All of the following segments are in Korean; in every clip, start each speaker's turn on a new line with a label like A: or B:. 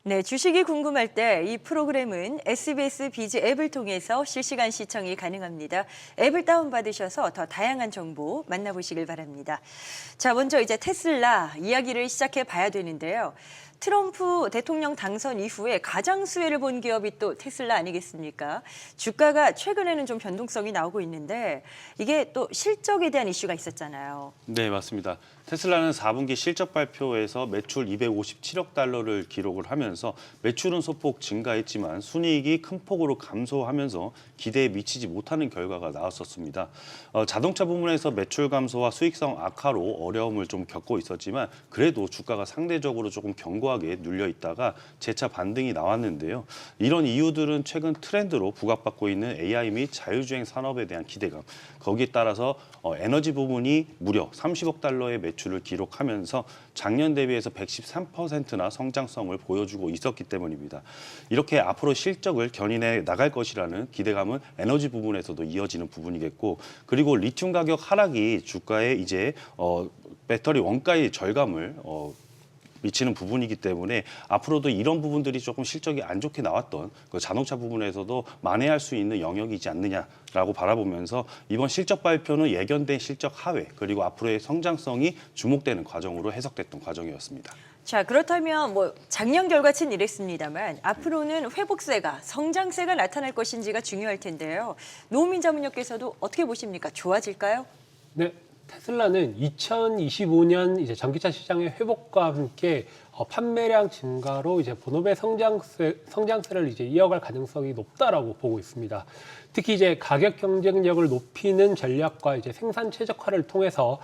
A: 네, 주식이 궁금할 때 이 프로그램은 SBS 비즈 앱을 통해서 실시간 시청이 가능합니다. 앱을 다운받으셔서 더 다양한 정보 만나보시길 바랍니다. 자, 먼저 이제 테슬라 이야기를 시작해 봐야 되는데요. 트럼프 대통령 당선 이후에 가장 수혜를 본 기업이 또 테슬라 아니겠습니까? 주가가 최근에는 좀 변동성이 나오고 있는데 이게 또 실적에 대한 이슈가 있었잖아요.
B: 네, 맞습니다. 테슬라는 4분기 실적 발표에서 매출 257억 달러를 기록을 하면서 매출은 소폭 증가했지만 순이익이 큰 폭으로 감소하면서 기대에 미치지 못하는 결과가 나왔었습니다. 자동차 부문에서 매출 감소와 수익성 악화로 어려움을 좀 겪고 있었지만 그래도 주가가 상대적으로 조금 견고하게 눌려 있다가 재차 반등이 나왔는데요. 이런 이유들은 최근 트렌드로 부각받고 있는 AI 및 자율주행 산업에 대한 기대감, 거기에 따라서 에너지 부문이 무려 30억 달러의 매출을 기록하면서 작년 대비해서 113%나 성장성을 보여주고 있었기 때문입니다. 이렇게 앞으로 실적을 견인해 나갈 것이라는 기대감은 에너지 부분에서도 이어지는 부분이겠고, 그리고 리튬 가격 하락이 주가에 이제 배터리 원가의 절감을 미치는 부분이기 때문에 앞으로도 이런 부분들이 조금 실적이 안 좋게 나왔던 그 자동차 부분에서도 만회할 수 있는 영역이지 않느냐라고 바라보면서 이번 실적 발표는 예견된 실적 하회 그리고 앞으로의 성장성이 주목되는 과정으로 해석됐던 과정이었습니다.
A: 자, 그렇다면 뭐 작년 결과치는 이랬습니다만 앞으로는 회복세가, 성장세가 나타날 것인지가 중요할 텐데요. 노우민 자문역께서도 어떻게 보십니까? 좋아질까요?
C: 네, 테슬라는 2025년 이제 전기차 시장의 회복과 함께 판매량 증가로 이제 본업의 성장세를 이제 이어갈 가능성이 높다라고 보고 있습니다. 특히 이제 가격 경쟁력을 높이는 전략과 이제 생산 최적화를 통해서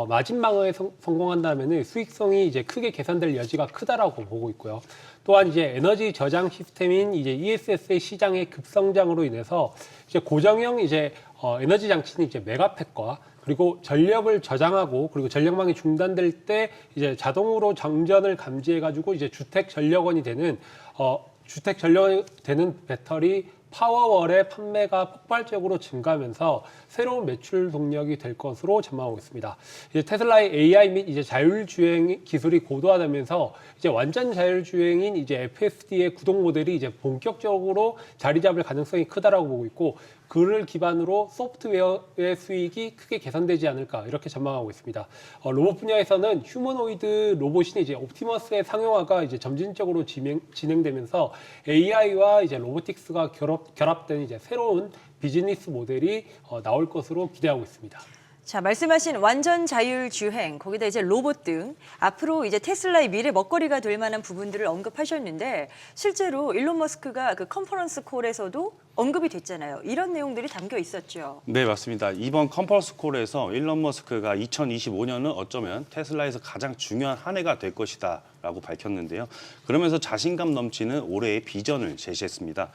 C: 마진방어에 성공한다면은 수익성이 이제 크게 개선될 여지가 크다라고 보고 있고요. 또한 이제 에너지 저장 시스템인 이제 ESS의 시장의 급성장으로 인해서 이제 고정형 이제 에너지 장치는 이제 메가팩과 그리고 전력을 저장하고 그리고 전력망이 중단될 때 이제 자동으로 정전을 감지해가지고 이제 주택 전력원이 되는 배터리 파워월의 판매가 폭발적으로 증가하면서 새로운 매출 동력이 될 것으로 전망하고 있습니다. 이제 테슬라의 AI 및 이제 자율주행 기술이 고도화되면서 이제 완전 자율주행인 이제 FSD의 구동 모델이 이제 본격적으로 자리 잡을 가능성이 크다라고 보고 있고, 그를 기반으로 소프트웨어의 수익이 크게 개선되지 않을까 이렇게 전망하고 있습니다. 로봇 분야에서는 휴머노이드 로봇인 이제 옵티머스의 상용화가 이제 점진적으로 진행되면서 AI와 이제 로보틱스가 결합된 이제 새로운 비즈니스 모델이 나올 것으로 기대하고 있습니다.
A: 자, 말씀하신 완전 자율주행, 거기다 이제 로봇 등 앞으로 이제 테슬라의 미래 먹거리가 될 만한 부분들을 언급하셨는데 실제로 일론 머스크가 그 컨퍼런스 콜에서도 언급이 됐잖아요. 이런 내용들이 담겨 있었죠.
B: 네, 맞습니다. 이번 컨퍼런스 콜에서 일론 머스크가 2025년은 어쩌면 테슬라에서 가장 중요한 한 해가 될 것이다 라고 밝혔는데요. 그러면서 자신감 넘치는 올해의 비전을 제시했습니다.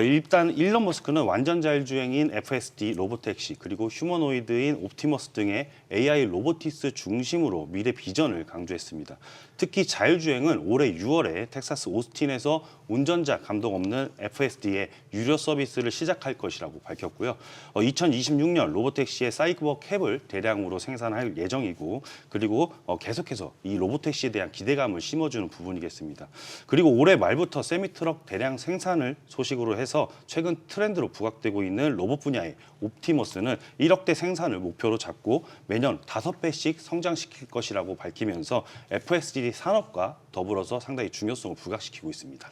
B: 일단 일론 머스크는 완전 자율주행인 FSD 로보택시 그리고 휴머노이드인 옵티머스 등의 AI 로보티스 중심으로 미래 비전을 강조했습니다. 특히 자율주행은 올해 6월에 텍사스 오스틴에서 운전자 감독 없는 FSD의 유료 서비스를 시작할 것이라고 밝혔고요. 2026년 로보택시의 사이버 캡을 대량으로 생산할 예정이고, 그리고 계속해서 이 로보택시에 대한 기대감을 심어주는 부분이겠습니다. 그리고 올해 말부터 세미트럭 대량 생산을 소식으로 해서 최근 트렌드로 부각되고 있는 로봇 분야의 옵티머스는 1억 대 생산을 목표로 잡고 매년 5배씩 성장시킬 것이라고 밝히면서 FSD 산업과 더불어서 상당히 중요성을 부각시키고 있습니다.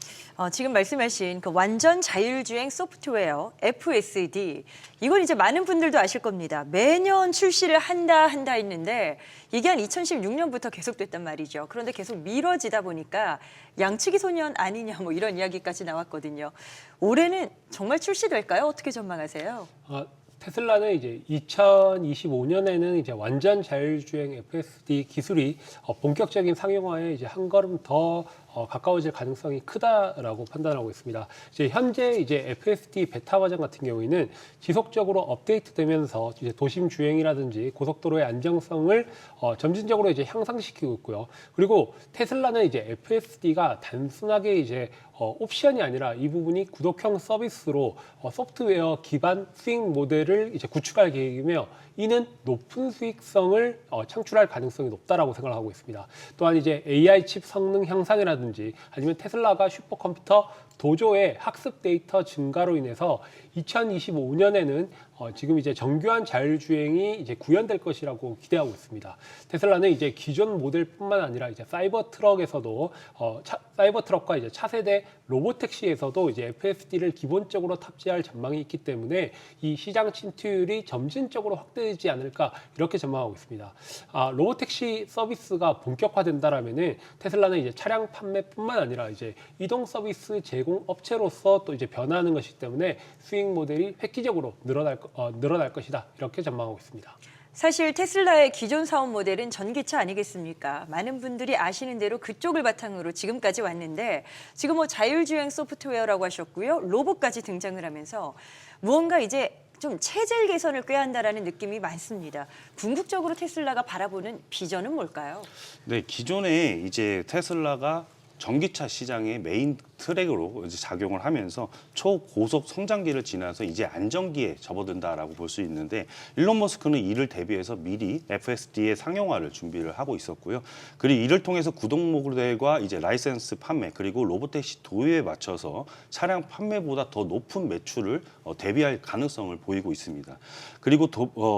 A: 지금 말씀하신 그 완전 자율주행 소프트웨어 FSD, 이건 이제 많은 분들도 아실 겁니다. 매년 출시를 한다 했는데 이게 한 2016년부터 계속됐단 말이죠. 그런데 계속 미뤄지다 보니까 양치기 소년 아니냐 뭐 이런 이야기까지 나왔거든요. 올해는 정말 출시될까요? 어떻게 전망하세요?
C: 테슬라는 이제 2025년에는 이제 완전 자율주행 FSD 기술이 본격적인 상용화에 이제 한 걸음 더 가까워질 가능성이 크다라고 판단하고 있습니다. 이제 현재 이제 FSD 베타 버전 같은 경우에는 지속적으로 업데이트되면서 이제 도심 주행이라든지 고속도로의 안정성을 점진적으로 이제 향상시키고 있고요. 그리고 테슬라는 이제 FSD가 단순하게 이제 옵션이 아니라 이 부분이 구독형 서비스로 소프트웨어 기반 수익 모델을 이제 구축할 계획이며 이는 높은 수익성을 창출할 가능성이 높다라고 생각하고 있습니다. 또한 이제 AI 칩 성능 향상이라든지 아니면 테슬라가 슈퍼컴퓨터 도조의 학습 데이터 증가로 인해서 2025년에는 지금 이제 정교한 자율주행이 이제 구현될 것이라고 기대하고 있습니다. 테슬라는 이제 기존 모델뿐만 아니라 이제 사이버 트럭에서도 사이버 트럭과 이제 차세대 로보택시에서도 이제 FSD를 기본적으로 탑재할 전망이 있기 때문에 이 시장 침투율이 점진적으로 확대되지 않을까 이렇게 전망하고 있습니다. 로보택시 서비스가 본격화된다라면은 테슬라는 이제 차량 판매뿐만 아니라 이제 이동 서비스 제공 업체로서 또 이제 변화하는 것이기 때문에 수익 모델이 획기적으로 늘어날 것이다 이렇게 전망하고 있습니다.
A: 사실 테슬라의 기존 사업 모델은 전기차 아니겠습니까? 많은 분들이 아시는 대로 그쪽을 바탕으로 지금까지 왔는데 지금 뭐 자율주행 소프트웨어라고 하셨고요. 로봇까지 등장을 하면서 무언가 이제 좀 체질 개선을 꾀한다라는 느낌이 많습니다. 궁극적으로 테슬라가 바라보는 비전은 뭘까요?
B: 네, 기존에 이제 테슬라가 전기차 시장의 메인 트랙으로 이제 작용을 하면서 초고속 성장기를 지나서 이제 안정기에 접어든다라고 볼 수 있는데 일론 머스크는 이를 대비해서 미리 FSD의 상용화를 준비를 하고 있었고요. 그리고 이를 통해서 구동 모델과 이제 라이센스 판매 그리고 로보택시 도입에 맞춰서 차량 판매보다 더 높은 매출을 대비할 가능성을 보이고 있습니다. 그리고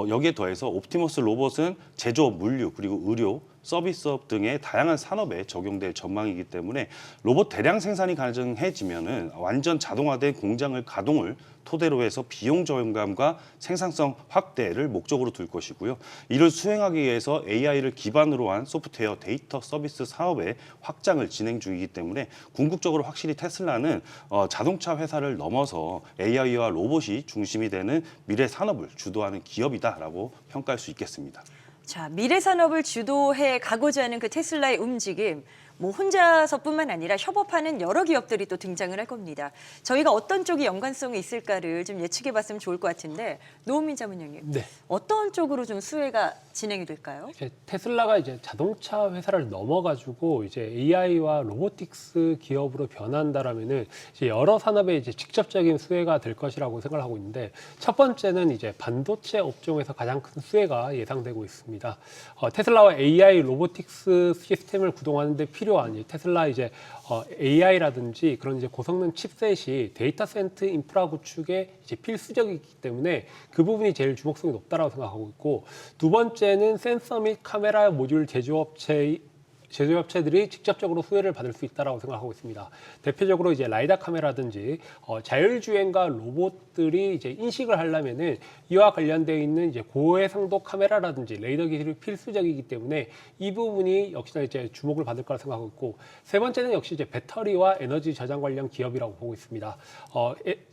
B: 여기에 더해서 옵티머스 로봇은 제조업, 물류 그리고 의료 서비스업 등의 다양한 산업에 적용될 전망이기 때문에 로봇 대량 생산이 가능해지면은 완전 자동화된 공장을 가동을 토대로 해서 비용 절감과 생산성 확대를 목적으로 둘 것이고요. 이를 수행하기 위해서 AI를 기반으로 한 소프트웨어 데이터 서비스 사업의 확장을 진행 중이기 때문에 궁극적으로 확실히 테슬라는 자동차 회사를 넘어서 AI와 로봇이 중심이 되는 미래 산업을 주도하는 기업이다라고 평가할 수 있겠습니다.
A: 자, 미래 산업을 주도해 가고자 하는 그 테슬라의 움직임, 뭐 혼자서뿐만 아니라 협업하는 여러 기업들이 또 등장을 할 겁니다. 저희가 어떤 쪽이 연관성이 있을까를 좀 예측해봤으면 좋을 것 같은데 노은민 자문위원님,
C: 네.
A: 어떤 쪽으로 좀 수혜가 진행이 될까요?
C: 이제 테슬라가 이제 자동차 회사를 넘어가지고 이제 AI와 로보틱스 기업으로 변한다라면은 이제 여러 산업에 이제 직접적인 수혜가 될 것이라고 생각을 하고 있는데 첫 번째는 이제 반도체 업종에서 가장 큰 수혜가 예상되고 있습니다. 테슬라와 AI 로보틱스 시스템을 구동하는데 필요한 테슬라 이제 AI라든지 그런 이제 고성능 칩셋이 데이터 센터 인프라 구축에 이제 필수적이기 때문에 그 부분이 제일 주목성이 높다라고 생각하고 있고 두 번째는 센서 및 카메라 모듈 제조업체들이 직접적으로 수혜를 받을 수 있다라고 생각하고 있습니다. 대표적으로 이제 라이다 카메라든지 자율주행과 로봇들이 이제 인식을 하려면은 이와 관련되어 있는 이제 고해상도 카메라라든지 레이더 기술이 필수적이기 때문에 이 부분이 역시나 이제 주목을 받을 거라 생각하고 있고 세 번째는 역시 이제 배터리와 에너지 저장 관련 기업이라고 보고 있습니다.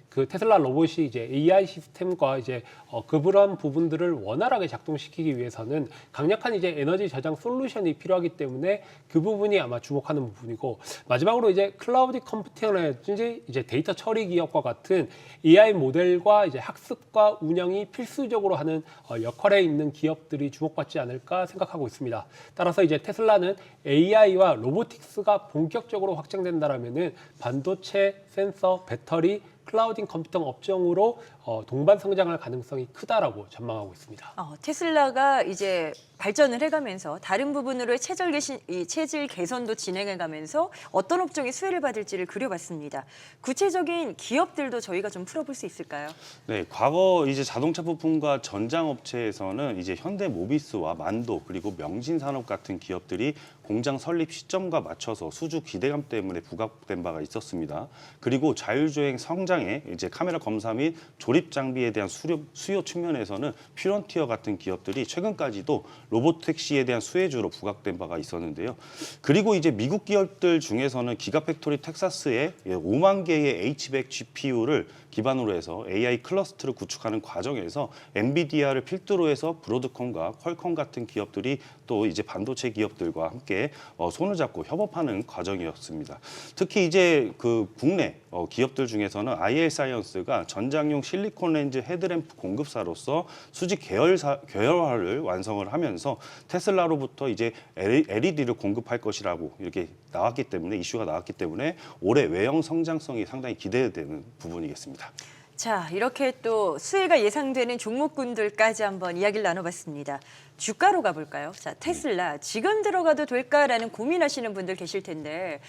C: 그 테슬라 로봇이 이제 AI 시스템과 이제 그런 부분들을 원활하게 작동시키기 위해서는 강력한 이제 에너지 저장 솔루션이 필요하기 때문에 그 부분이 아마 주목하는 부분이고 마지막으로 이제 클라우드 컴퓨팅이라든지 이제 데이터 처리 기업과 같은 AI 모델과 이제 학습과 운영이 필수적으로 하는 역할에 있는 기업들이 주목받지 않을까 생각하고 있습니다. 따라서 이제 테슬라는 AI와 로보틱스가 본격적으로 확장된다라면은 반도체, 센서, 배터리 클라우딩 컴퓨팅 업종으로 동반 성장할 가능성이 크다라고 전망하고 있습니다.
A: 테슬라가 이제 발전을 해가면서 다른 부분으로의 체질 개선도 진행해가면서 어떤 업종이 수혜를 받을지를 그려봤습니다. 구체적인 기업들도 저희가 좀 풀어볼 수 있을까요?
B: 네, 과거 이제 자동차 부품과 전장 업체에서는 이제 현대모비스와 만도 그리고 명신산업 같은 기업들이 공장 설립 시점과 맞춰서 수주 기대감 때문에 부각된 바가 있었습니다. 그리고 자율주행 성장에 이제 카메라 검사 및 조립 장비에 대한 수요 측면에서는 퓨런티어 같은 기업들이 최근까지도 로보택시에 대한 수혜주로 부각된 바가 있었는데요. 그리고 이제 미국 기업들 중에서는 기가팩토리 텍사스에 5만 개의 H100 GPU를 기반으로 해서 AI 클러스터를 구축하는 과정에서 엔비디아를 필두로 해서 브로드컴과 퀄컴 같은 기업들이 또 이제 반도체 기업들과 함께 손을 잡고 협업하는 과정이었습니다. 특히 이제 그 국내 기업들 중에서는 IL 사이언스가 전장용 실리콘 렌즈 헤드램프 공급사로서 수직 계열화를 완성을 하면서 테슬라로부터 이제 LED를 공급할 것이라고 이렇게 나왔기 때문에 이슈가 나왔기 때문에 올해 외형 성장성이 상당히 기대되는 부분이겠습니다.
A: 자, 이렇게 또 수혜가 예상되는 종목군들까지 한번 이야기를 나눠봤습니다. 주가로 가볼까요? 자, 테슬라 지금 들어가도 될까라는 고민하시는 분들 계실 텐데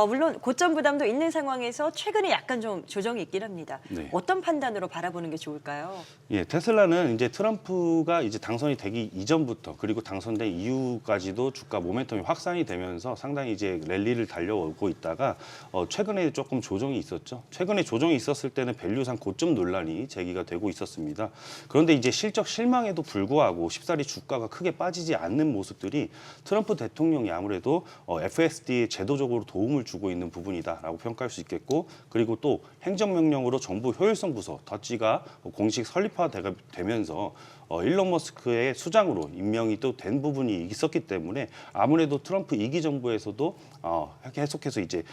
A: 물론 고점 부담도 있는 상황에서 최근에 약간 좀 조정이 있긴 합니다.
B: 네.
A: 어떤 판단으로 바라보는 게 좋을까요?
B: 예, 테슬라는 이제 트럼프가 이제 당선이 되기 이전부터 그리고 당선된 이후까지도 주가 모멘텀이 확산이 되면서 상당히 이제 랠리를 달려오고 있다가 최근에 조금 조정이 있었죠. 최근에 조정이 있었을 때는 밸류상 고점 논란이 제기가 되고 있었습니다. 그런데 이제 실적 실망에도 불구하고 쉽사리 주가가 크게 빠지지 않는 모습들이 트럼프 대통령이 아무래도 FSD에 제도적으로 도움을 주고 있는 부분이다라고 평가할 수 있겠고, 그리고 또 행정명령으로 정부 효율성 부서 더치가 공식 설립화되면서 일론 머스크의 수장으로 임명이 또 된 부분이 있었기 때문에 아무래도 트럼프 2기 정부에서도 계속해서 이제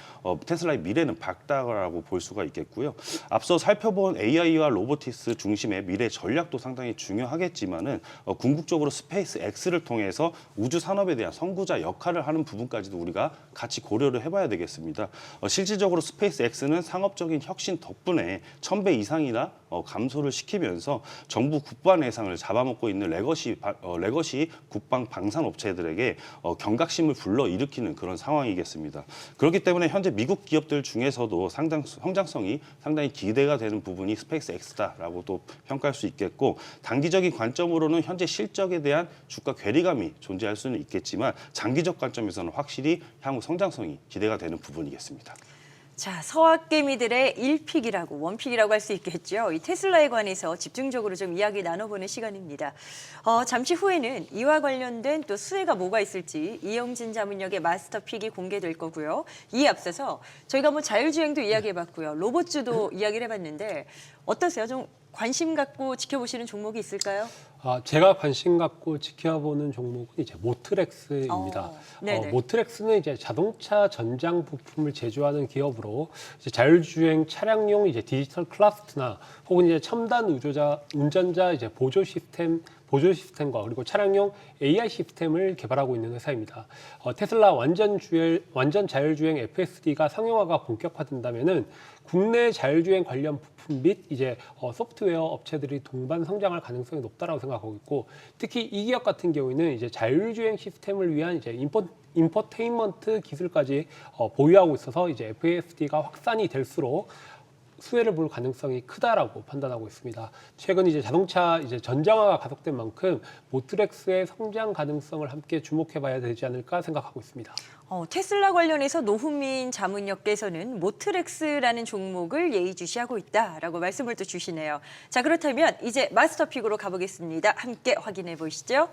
B: 테슬라의 미래는 밝다라고 볼 수가 있겠고요. 앞서 살펴본 AI와 로보티스 중심의 미래 전략도 상당히 중요하겠지만은 궁극적으로 스페이스 X를 통해서 우주 산업에 대한 선구자 역할을 하는 부분까지도 우리가 같이 고려를 해봐야 되겠습니다. 실질적으로 스페이스 X는 상업적인 혁신 덕분에 1000배 이상이나 감소를 시키면서 정부 국방 예산을 잡아먹고 있는 레거시 국방 방산 업체들에게 경각심을 불러일으키는 그런 상황이겠습니다. 그렇기 때문에 현재 미국 기업들 중에서도 성장성이 상당히 기대가 되는 부분이 스페이스 X다라고도 평가할 수 있겠고, 단기적인 관점으로는 현재 실적에 대한 주가 괴리감이 존재할 수는 있겠지만 장기적 관점에서는 확실히 향후 성장성이 기대가 되는 부분이겠습니다.
A: 자, 서학개미들의 1픽이라고 원픽이라고 할 수 있겠죠. 이 테슬라에 관해서 집중적으로 좀 이야기 나눠보는 시간입니다. 잠시 후에는 이와 관련된 또 수혜가 뭐가 있을지 이영진 자문역의 마스터픽이 공개될 거고요. 이에 앞서서 저희가 뭐 자율주행도 이야기해봤고요. 로봇주도 이야기를 해봤는데 어떠세요? 좀 관심 갖고 지켜보시는 종목이 있을까요?
C: 제가 관심 갖고 지켜보는 종목은 이제 모트렉스입니다.
A: 네네.
C: 모트렉스는 이제 자동차 전장 부품을 제조하는 기업으로 이제 자율주행 차량용 이제 디지털 클러스터나 혹은 이제 첨단 운전자 이제 보조 시스템과 그리고 차량용 AI 시스템을 개발하고 있는 회사입니다. 테슬라 완전 자율주행 FSD가 상용화가 본격화된다면은 국내 자율주행 관련 부품 및 이제 소프트웨어 업체들이 동반 성장할 가능성이 높다라고 생각하고 있고, 특히 이 기업 같은 경우에는 이제 자율주행 시스템을 위한 이제 인포테인먼트 기술까지 보유하고 있어서 이제 FSD가 확산이 될수록 수혜를 볼 가능성이 크다라고 판단하고 있습니다. 최근 이제 자동차 전장화가 가속된 만큼 모트렉스의 성장 가능성을 함께 주목해봐야 되지 않을까 생각하고 있습니다.
A: 테슬라 관련해서 노후민 자문역께서는 모트렉스라는 종목을 예의주시하고 있다라고 말씀을 또 주시네요. 자, 그렇다면 이제 마스터픽으로 가보겠습니다. 함께 확인해 보시죠.